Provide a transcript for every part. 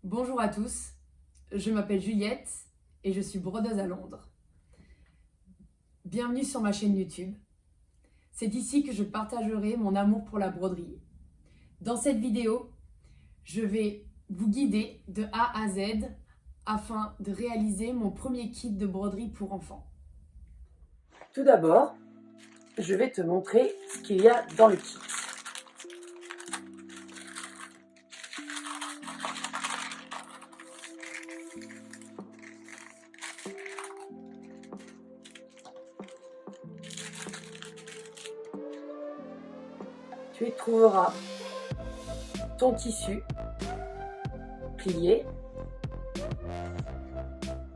Bonjour à tous, je m'appelle Juliette et je suis brodeuse à Londres. Bienvenue sur ma chaîne YouTube. C'est ici que je partagerai mon amour pour la broderie. Dans cette vidéo, je vais vous guider de A à Z afin de réaliser mon premier kit de broderie pour enfants. Tout d'abord, je vais te montrer ce qu'il y a dans le kit. Tu y trouveras ton tissu plié.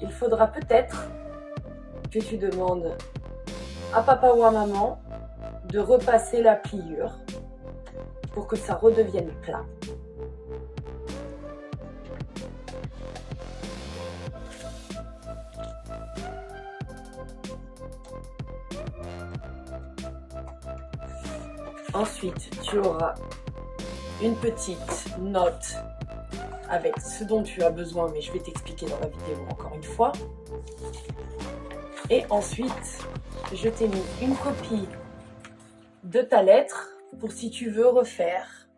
Il faudra peut-être que tu demandes à papa ou à maman de repasser la pliure pour que ça redevienne plat. Ensuite, tu auras une petite note avec ce dont tu as besoin, mais je vais t'expliquer dans la vidéo encore une fois. Et ensuite, je t'ai mis une copie de ta lettre pour si tu veux refaire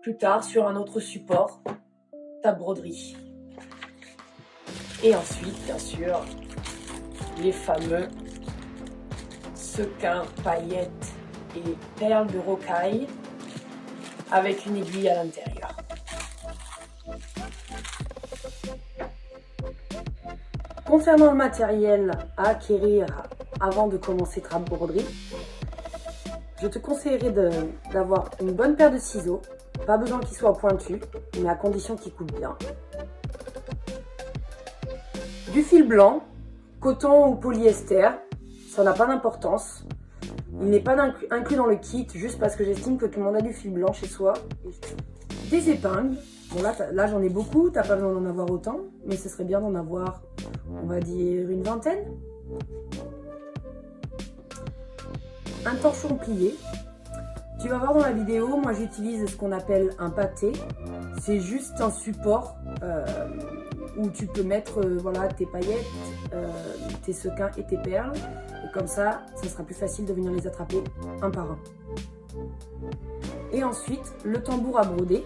plus tard sur un autre support ta broderie. Et ensuite, bien sûr, les fameux sequins, paillettes et perles de rocaille avec une aiguille à l'intérieur. Concernant le matériel à acquérir avant de commencer ta broderie, je te conseillerais d'avoir une bonne paire de ciseaux, pas besoin qu'ils soient pointus, mais à condition qu'ils coupent bien. Du fil blanc, coton ou polyester, ça n'a pas d'importance. Il n'est pas inclus dans le kit juste parce que j'estime que tout le monde a du fil blanc chez soi. Des épingles, bon là j'en ai beaucoup, t'as pas besoin d'en avoir autant, mais ce serait bien d'en avoir, on va dire, une vingtaine. Un torchon plié. Tu vas voir dans la vidéo, moi j'utilise ce qu'on appelle un pâté. C'est juste un support où tu peux mettre voilà, tes paillettes, tes sequins et tes perles. Et comme ça sera plus facile de venir les attraper un par un. Et ensuite, le tambour à broder.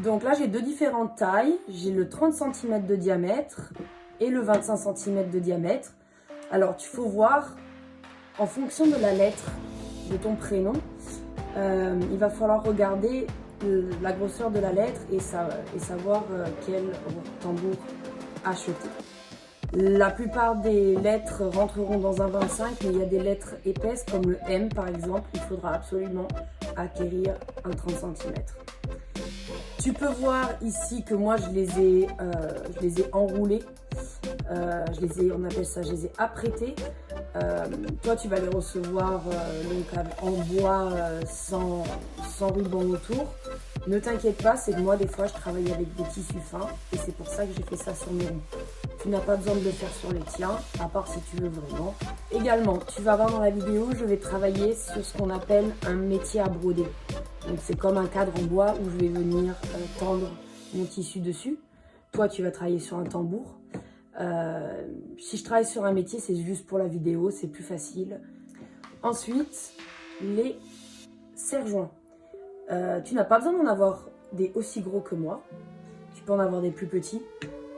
Donc là, j'ai deux différentes tailles. J'ai le 30 cm de diamètre et le 25 cm de diamètre. Alors, il faut voir, en fonction de la lettre de ton prénom, il va falloir regarder la grosseur de la lettre et savoir quel tambour acheter. La plupart des lettres rentreront dans un 25, mais il y a des lettres épaisses comme le M par exemple, il faudra absolument acquérir un 30 cm. Tu peux voir ici que moi je les ai enroulés, on appelle ça, je les ai apprêtés. Toi tu vas les recevoir donc en bois sans ruban autour. Ne t'inquiète pas, c'est que moi des fois je travaille avec des tissus fins et c'est pour ça que j'ai fait ça sur mes ronds. Tu n'as pas besoin de le faire sur les tiens, à part si tu veux vraiment. Également, tu vas voir dans la vidéo, je vais travailler sur ce qu'on appelle un métier à broder. Donc c'est comme un cadre en bois où je vais venir tendre mon tissu dessus. Toi tu vas travailler sur un tambour. Si je travaille sur un métier, c'est juste pour la vidéo, c'est plus facile. Ensuite, les serre-joints. Tu n'as pas besoin d'en avoir des aussi gros que moi. Tu peux en avoir des plus petits,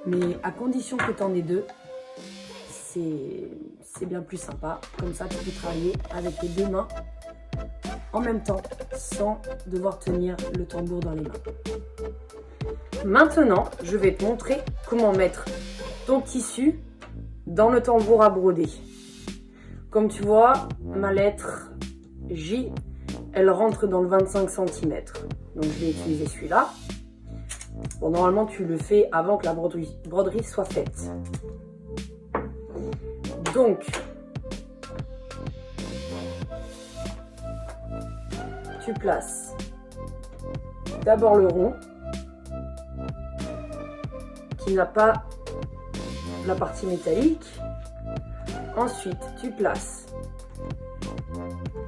mais à condition que tu en aies deux, c'est bien plus sympa. Comme ça, tu peux travailler avec tes deux mains en même temps, sans devoir tenir le tambour dans les mains. Maintenant, je vais te montrer comment mettre ton tissu dans le tambour à broder. Comme tu vois, ma lettre J, elle rentre dans le 25 cm. Donc je vais utiliser celui-là. Bon, normalement tu le fais avant que la broderie soit faite. Donc, tu places d'abord le rond, qui n'a pas la partie métallique. Ensuite, tu places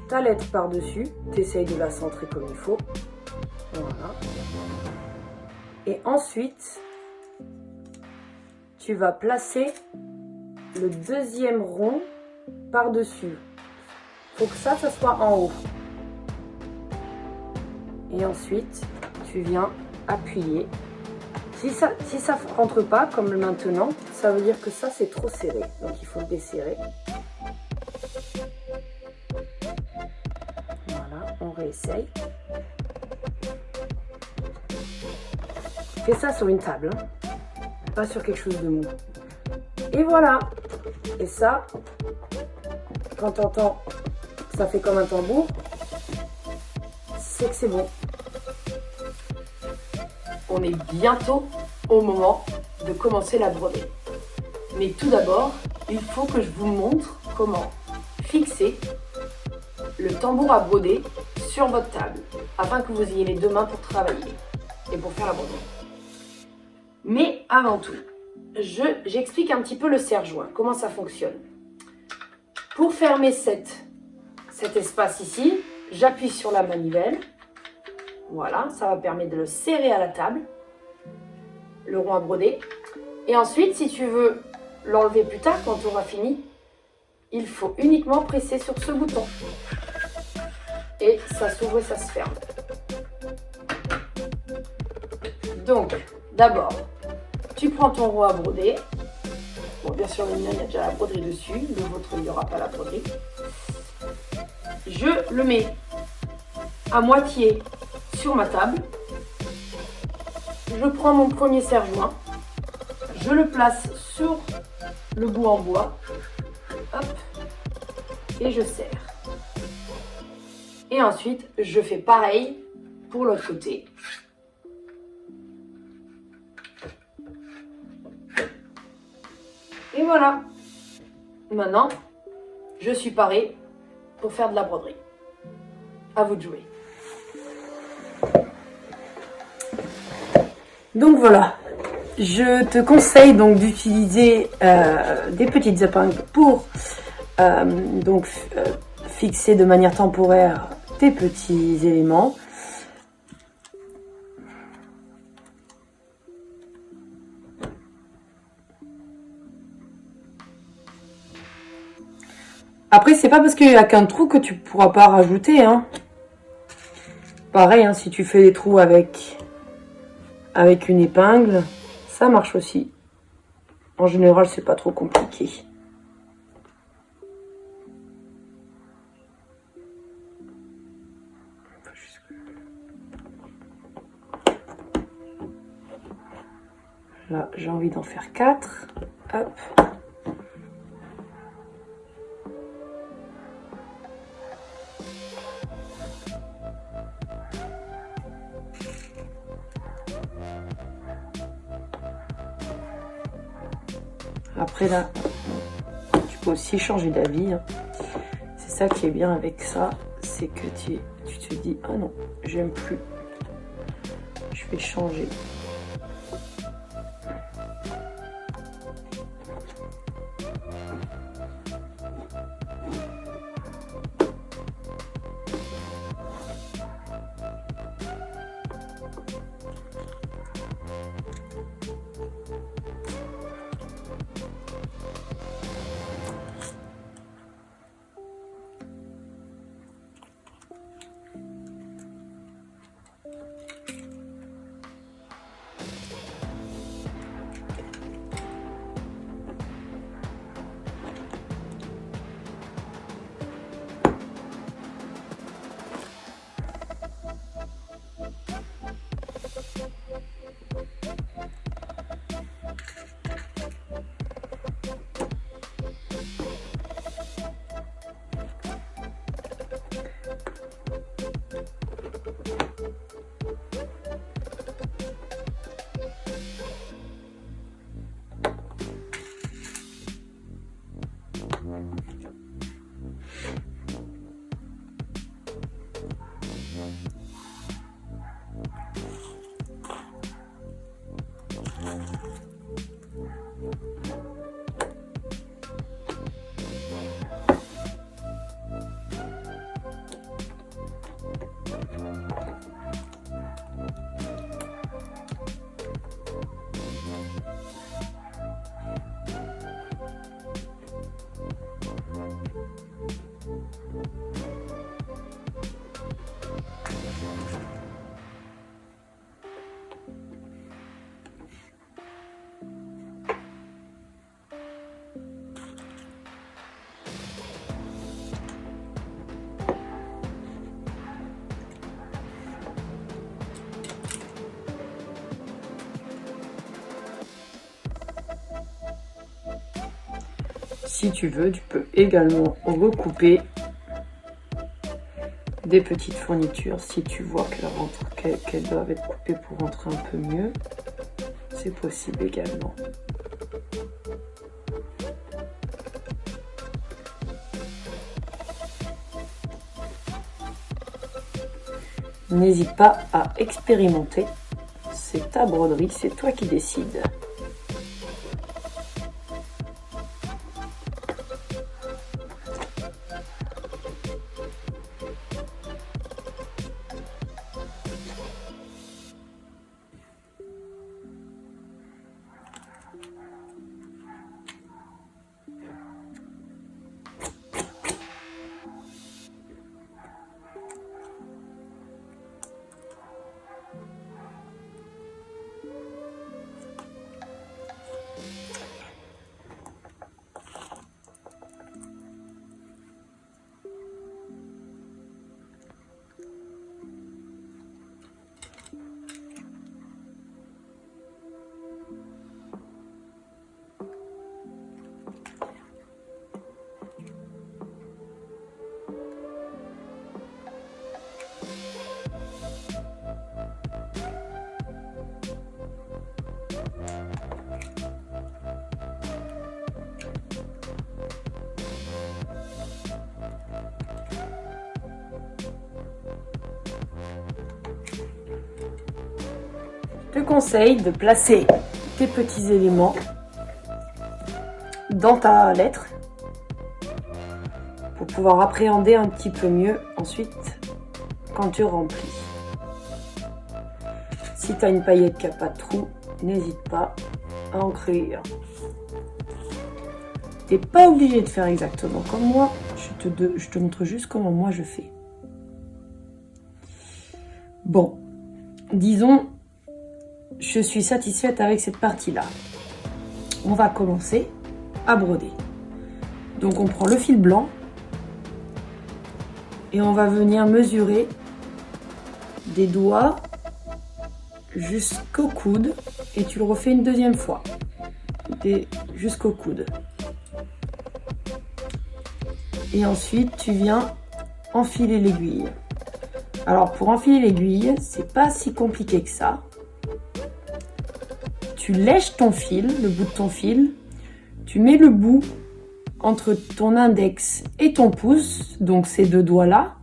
ta lettre par-dessus, tu essayes de la centrer comme il faut. Voilà. Et ensuite, tu vas placer le deuxième rond par-dessus. Il faut que ça soit en haut. Et ensuite, tu viens appuyer. Si ça rentre pas, comme maintenant, ça veut dire que ça, c'est trop serré. Donc, il faut le desserrer. Voilà, on réessaye. Fais ça sur une table, hein, pas sur quelque chose de mou. Et voilà. Et ça, quand tu entends que ça fait comme un tambour, c'est que c'est bon. On est bientôt au moment de commencer la broderie. Mais tout d'abord, il faut que je vous montre comment fixer le tambour à broder sur votre table, afin que vous ayez les deux mains pour travailler et pour faire la broderie. Mais avant tout, j'explique un petit peu le serre-joint, comment ça fonctionne. Pour fermer cet espace ici, j'appuie sur la manivelle. Voilà, ça va permettre de le serrer à la table, le rond à broder. Et ensuite, si tu veux l'enlever plus tard, quand tu auras fini, il faut uniquement presser sur ce bouton. Et ça s'ouvre et ça se ferme. Donc, d'abord, tu prends ton rond à broder. Bon, bien sûr, le mien, il y a déjà la broderie dessus. Le vôtre, il n'y aura pas la broderie. Je le mets à moitié sur ma table. Je prends mon premier serre-joint. Je le place sur le bout en bois. Hop. Et je serre. Et ensuite, je fais pareil pour l'autre côté. Et voilà. Maintenant, je suis parée pour faire de la broderie. À vous de jouer. Donc voilà. Je te conseille donc d'utiliser des petites épingles pour fixer de manière temporaire tes petits éléments. Après, c'est pas parce qu'il n'y a qu'un trou que tu pourras pas rajouter, hein. Pareil, hein, si tu fais des trous avec une épingle, ça marche aussi. En général, c'est pas trop compliqué. Là, j'ai envie d'en faire 4. Hop. Après là, tu peux aussi changer d'avis. Hein. C'est ça qui est bien avec ça, c'est que tu te dis ah non, j'aime plus. Je vais changer. Si tu veux, tu peux également recouper des petites fournitures si tu vois qu'elles doivent être coupées pour rentrer un peu mieux. C'est possible également. N'hésite pas à expérimenter. C'est ta broderie, c'est toi qui décides. Je te conseille de placer tes petits éléments dans ta lettre pour pouvoir appréhender un petit peu mieux ensuite quand tu remplis. Si tu as une paillette qui n'a pas de trou, n'hésite pas à en créer un. Tu n'es pas obligé de faire exactement comme moi, je te montre juste comment moi je fais. Bon, disons, je suis satisfaite avec cette partie-là. On va commencer à broder. Donc on prend le fil blanc et on va venir mesurer des doigts jusqu'au coude et tu le refais une deuxième fois jusqu'au coude. Et ensuite tu viens enfiler l'aiguille. Alors pour enfiler l'aiguille, c'est pas si compliqué que ça. Tu lèches ton fil, le bout de ton fil, tu mets le bout entre ton index et ton pouce, donc ces deux doigts-là,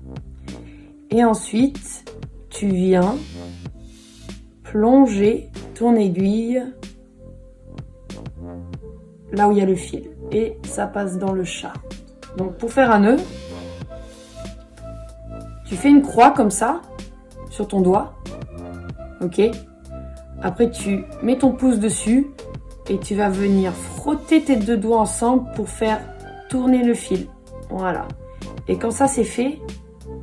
et ensuite tu viens plonger ton aiguille là où il y a le fil, et ça passe dans le chat. Donc pour faire un nœud, tu fais une croix comme ça sur ton doigt, ok ? Après, tu mets ton pouce dessus et tu vas venir frotter tes deux doigts ensemble pour faire tourner le fil. Voilà. Et quand ça c'est fait,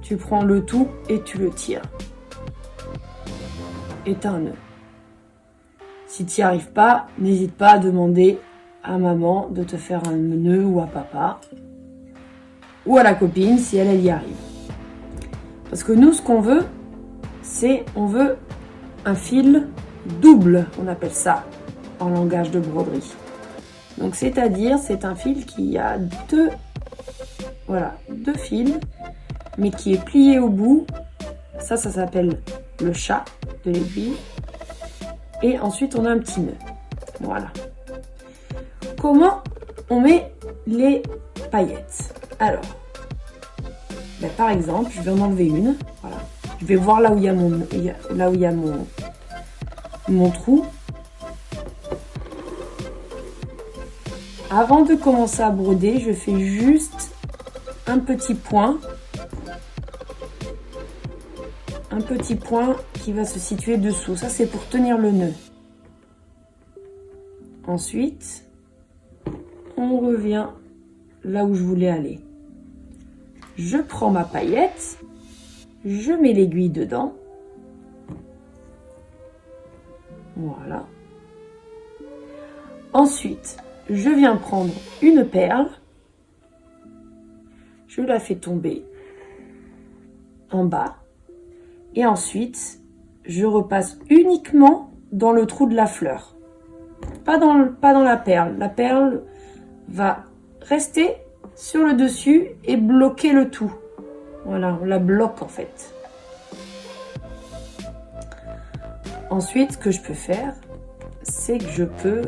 tu prends le tout et tu le tires. Et t'as un nœud. Si tu n'y arrives pas, n'hésite pas à demander à maman de te faire un nœud ou à papa. Ou à la copine si elle y arrive. Parce que nous, ce qu'on veut, c'est on veut un fil double, on appelle ça en langage de broderie. Donc c'est-à-dire c'est un fil qui a deux fils, mais qui est plié au bout. Ça s'appelle le chat de l'aiguille. Et ensuite on a un petit nœud. Voilà. Comment on met les paillettes? Alors, par exemple, je vais en enlever une. Voilà. Je vais voir là où il y a mon trou. Avant de commencer à broder, je fais juste un petit point. Un petit point qui va se situer dessous. Ça, c'est pour tenir le nœud. Ensuite, on revient là où je voulais aller. Je prends ma paillette, je mets l'aiguille dedans. Voilà. Ensuite, je viens prendre une perle. Je la fais tomber en bas. Et ensuite, je repasse uniquement dans le trou de la fleur. Pas dans la perle. La perle va rester sur le dessus et bloquer le tout. Voilà, on la bloque en fait. Ensuite, ce que je peux faire, c'est que je peux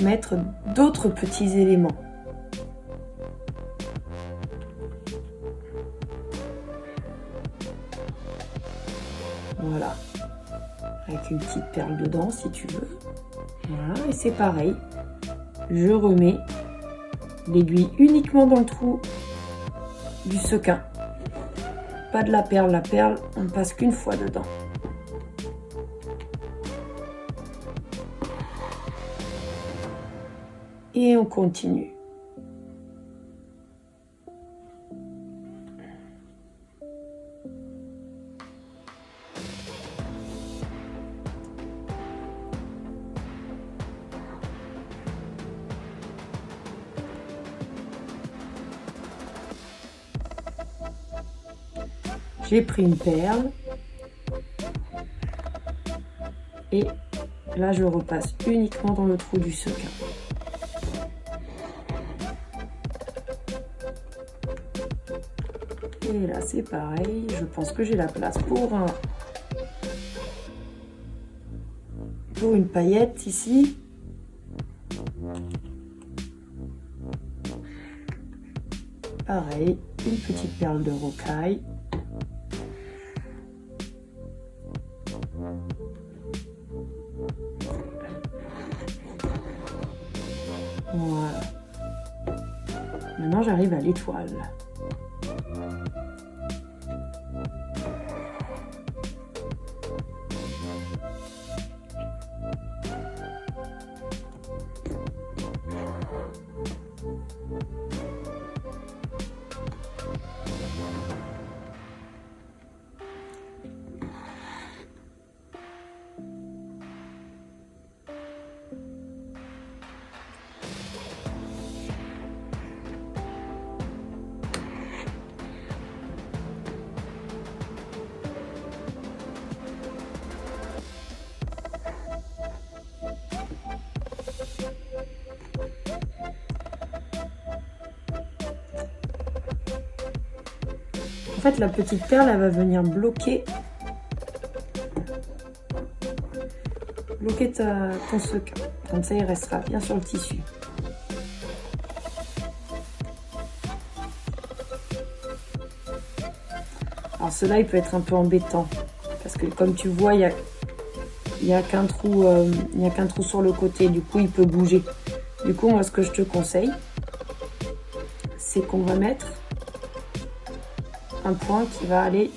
mettre d'autres petits éléments. Voilà, avec une petite perle dedans si tu veux. Voilà, et c'est pareil. Je remets l'aiguille uniquement dans le trou du sequin. Pas de la perle, on ne passe qu'une fois dedans. Et on continue. J'ai pris une perle et là je repasse uniquement dans le trou du sequin. Et là c'est pareil, je pense que j'ai la place pour une paillette ici. Pareil, une petite perle de rocaille. Voilà. Maintenant, j'arrive à l'étoile. En fait, la petite perle, elle va venir bloquer ton sequin. Comme ça, il restera bien sur le tissu. Alors, cela, il peut être un peu embêtant. Parce que, comme tu vois, il n'y a qu'un trou, sur le côté. Du coup, il peut bouger. Du coup, moi, ce que je te conseille, c'est qu'on va mettre un point qui va aller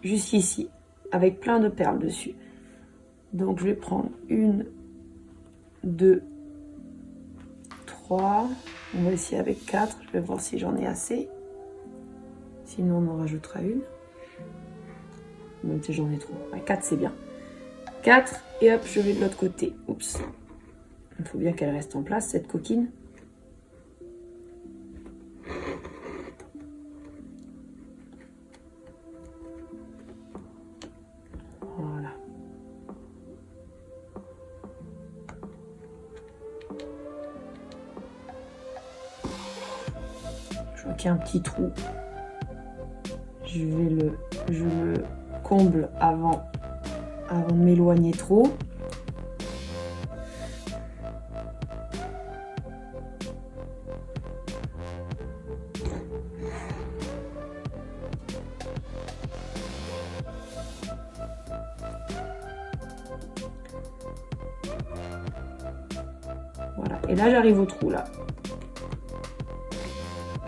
jusqu'ici avec plein de perles dessus. Donc je vais prendre 1, 2, 3, on va essayer avec 4, je vais voir si j'en ai assez, sinon on en rajoutera une, même si j'en ai trop, 4 c'est bien, 4 et hop je vais de l'autre côté. Oups, il faut bien qu'elle reste en place cette coquine. Voilà. Je vois qu'il y a un petit trou. Je le comble avant de m'éloigner trop. Voilà, et là j'arrive au trou là.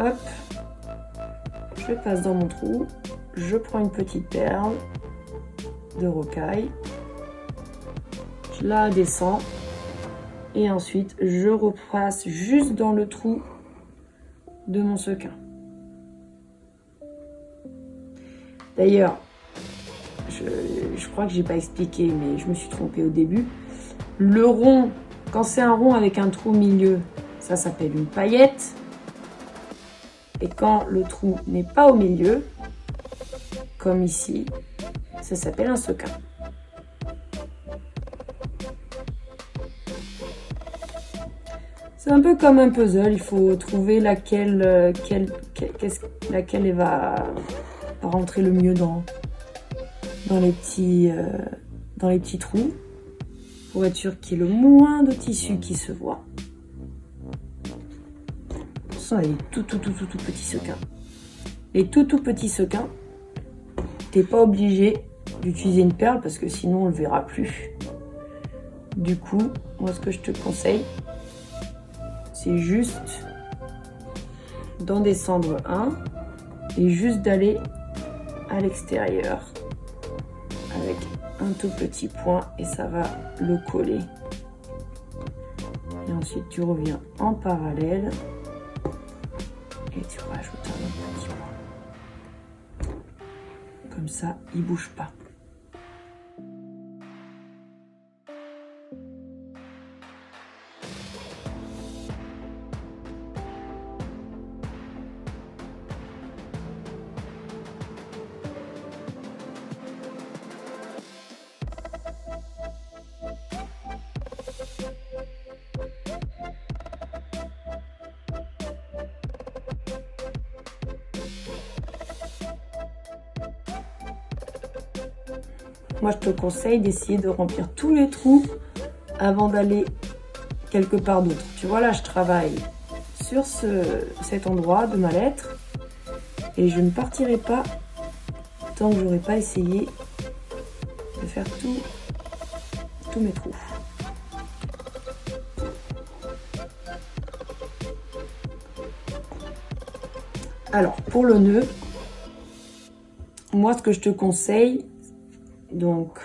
Hop, je passe dans mon trou, je prends une petite perle de rocaille, je la descends Et ensuite, je repasse juste dans le trou de mon sequin. D'ailleurs, je crois que j'ai pas expliqué, mais je me suis trompée au début. Le rond, quand c'est un rond avec un trou au milieu, ça s'appelle une paillette. Et quand le trou n'est pas au milieu, comme ici, ça s'appelle un sequin. C'est un peu comme un puzzle, il faut trouver laquelle va rentrer le mieux dans les petits trous, pour être sûr qu'il y ait le moins de tissu qui se voit. Ce sont les tout petits sequins. Les tout petits sequins, t'es pas obligé d'utiliser une perle parce que sinon on le verra plus. Du coup, moi ce que je te conseille, c'est juste d'en descendre un et juste d'aller à l'extérieur avec un tout petit point et ça va le coller. Et ensuite tu reviens en parallèle et tu rajoutes un autre petit point. Comme ça, il bouge pas. Moi, je te conseille d'essayer de remplir tous les trous avant d'aller quelque part d'autre. Tu vois, là, je travaille sur cet endroit de ma lettre et je ne partirai pas tant que je n'aurai pas essayé de faire tous mes trous. Alors, pour le nœud, moi, ce que je te conseille, donc,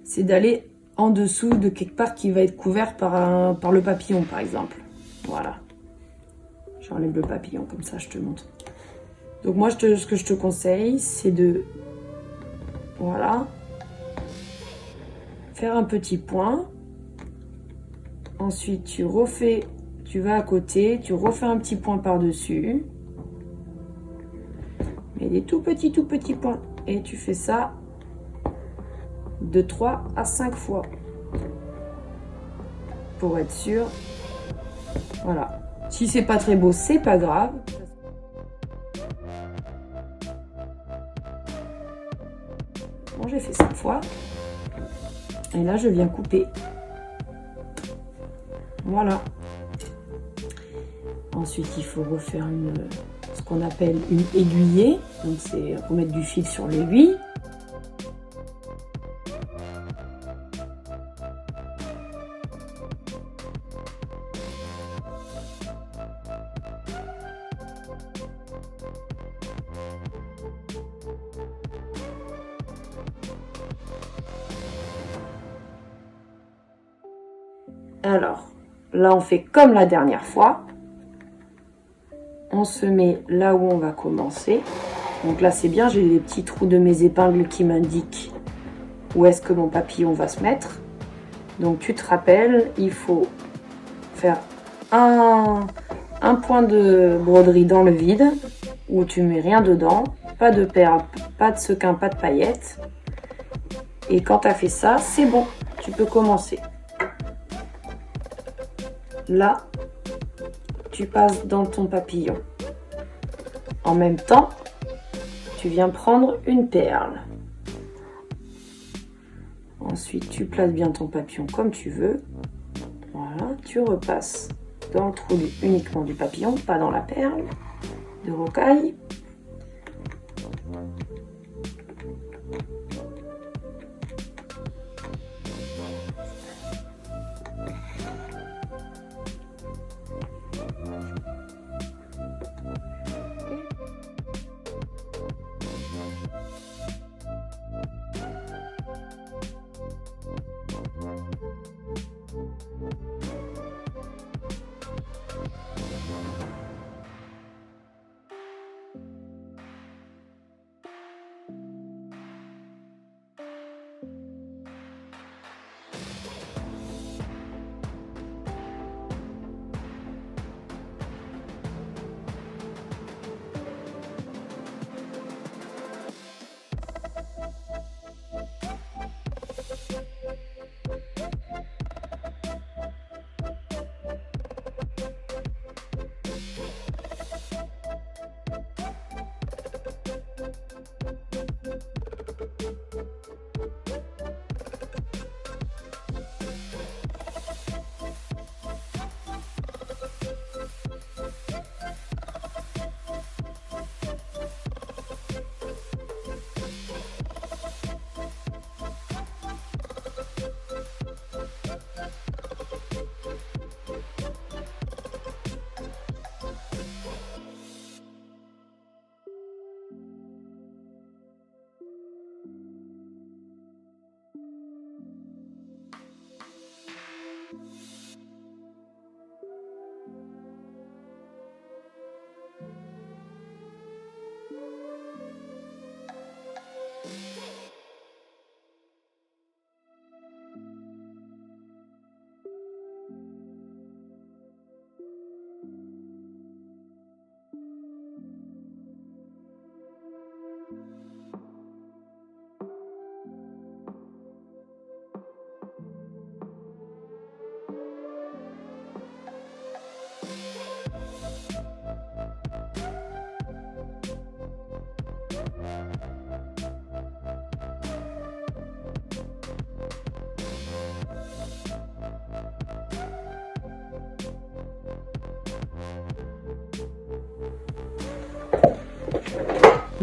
c'est d'aller en dessous de quelque part qui va être couvert par le papillon, par exemple. Voilà. J'enlève le papillon, comme ça, je te montre. Donc, moi, ce que je te conseille, c'est de, voilà, faire un petit point. Ensuite, tu vas à côté, tu refais un petit point par-dessus. Mais des tout petits points. Et tu fais ça de 3 à 5 fois pour être sûr. Voilà. Si c'est pas très beau, c'est pas grave. Bon, j'ai fait 5 fois. Et là, je viens couper. Voilà. Ensuite, il faut refaire ce qu'on appelle une aiguillée. Donc, c'est remettre du fil sur l'aiguille. Alors, là, on fait comme la dernière fois. On se met là où on va commencer. Donc là, c'est bien, j'ai les petits trous de mes épingles qui m'indiquent où est-ce que mon papillon va se mettre. Donc, tu te rappelles, il faut faire un point de broderie dans le vide où tu mets rien dedans, pas de perles, pas de sequins, pas de paillettes. Et quand tu as fait ça, c'est bon, tu peux commencer. Là, tu passes dans ton papillon. En même temps, tu viens prendre une perle. Ensuite, tu places bien ton papillon comme tu veux. Voilà, tu repasses dans le trou uniquement du papillon, pas dans la perle de rocaille.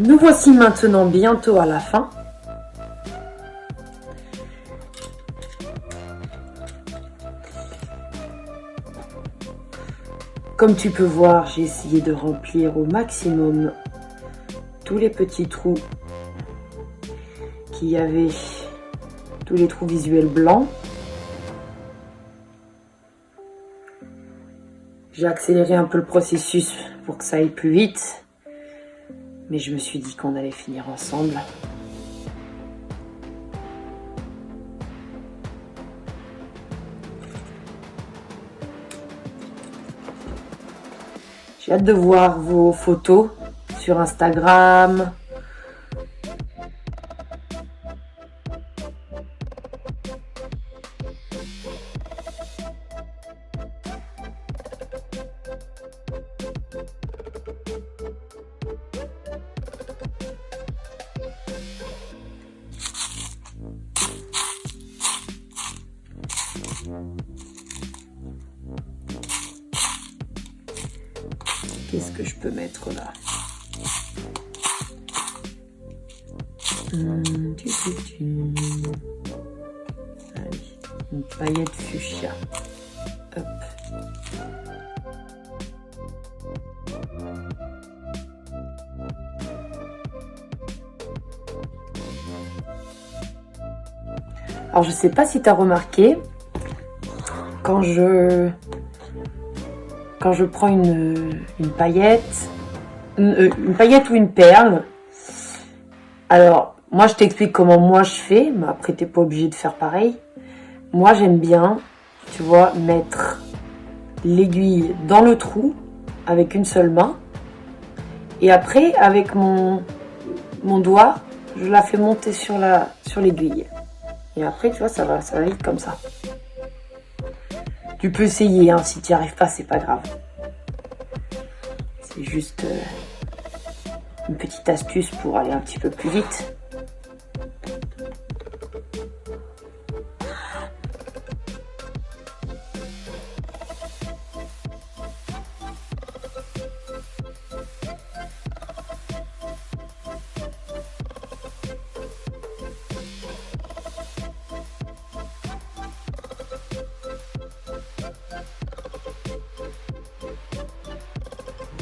Nous voici maintenant bientôt à la fin. Comme tu peux voir, j'ai essayé de remplir au maximum tous les petits trous qu'il y avait, tous les trous visuels blancs. J'ai accéléré un peu le processus pour que ça aille plus vite, mais je me suis dit qu'on allait finir ensemble. J'ai hâte de voir vos photos sur Instagram. Qu'est-ce que je peux mettre là? Allez, une paillette fuchsia. Hop. Alors je sais pas si tu as remarqué, quand je prends une paillette, une paillette ou une perle, alors moi je t'explique comment moi je fais, mais après t'es pas obligé de faire pareil. Moi j'aime bien, tu vois, mettre l'aiguille dans le trou avec une seule main, et après avec mon doigt, je la fais monter sur l'aiguille. Et après tu vois, ça va vite comme ça. Tu peux essayer, hein, si tu n'y arrives pas, c'est pas grave. C'est juste une petite astuce pour aller un petit peu plus vite.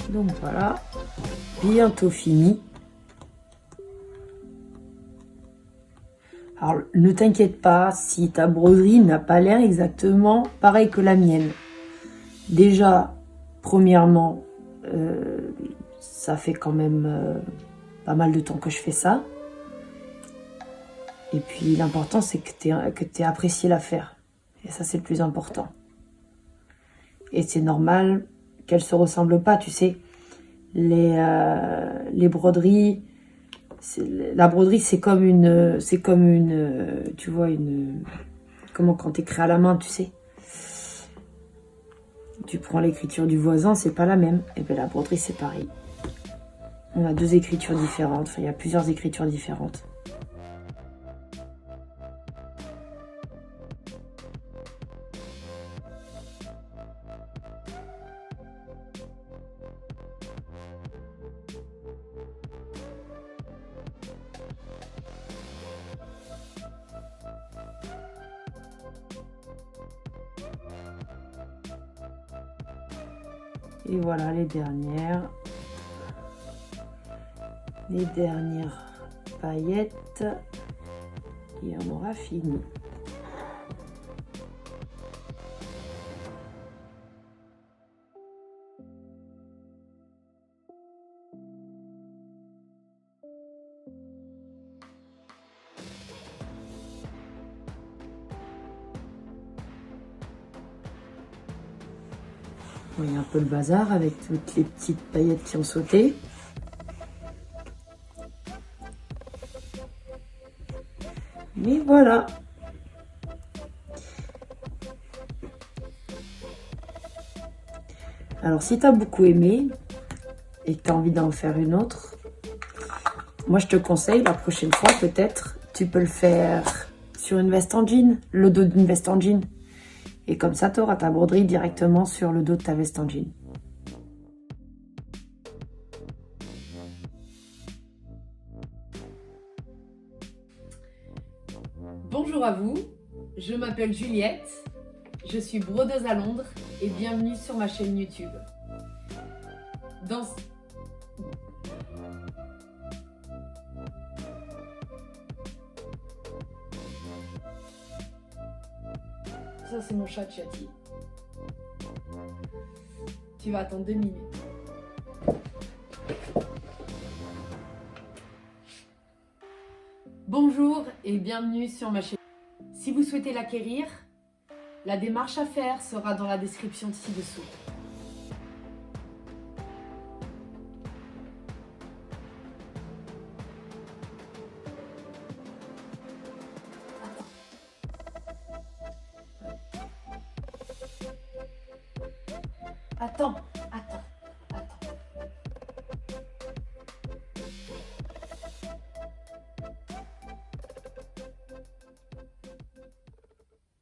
Donc voilà, bientôt fini. Alors ne t'inquiète pas si ta broderie n'a pas l'air exactement pareil que la mienne. Déjà, premièrement, ça fait quand même pas mal de temps que je fais ça. Et puis l'important c'est que tu aies apprécié la faire. Et ça c'est le plus important. Et c'est normal qu'elles se ressemblent pas, tu sais. Les broderies, la broderie c'est comme une, tu vois, comment quand t'écris à la main, tu sais. Tu prends l'écriture du voisin, c'est pas la même. Et bien la broderie c'est pareil. On a deux écritures différentes, enfin il y a plusieurs écritures différentes. Et voilà les dernières paillettes. Et on aura fini. Vous voyez un peu le bazar avec toutes les petites paillettes qui ont sauté. Mais voilà. Alors si tu as beaucoup aimé et que tu as envie d'en faire une autre, moi je te conseille la prochaine fois peut-être, tu peux le faire sur une veste en jean, le dos d'une veste en jean. Et comme ça, tu auras ta broderie directement sur le dos de ta veste en jean. Bonjour à vous, je m'appelle Juliette, je suis brodeuse à Londres et bienvenue sur ma chaîne YouTube. Dans... Ça c'est mon chat Chati. Tu vas attendre 2 minutes. Bonjour et bienvenue sur ma chaîne. Si vous souhaitez l'acquérir, la démarche à faire sera dans la description ci-dessous. Attends.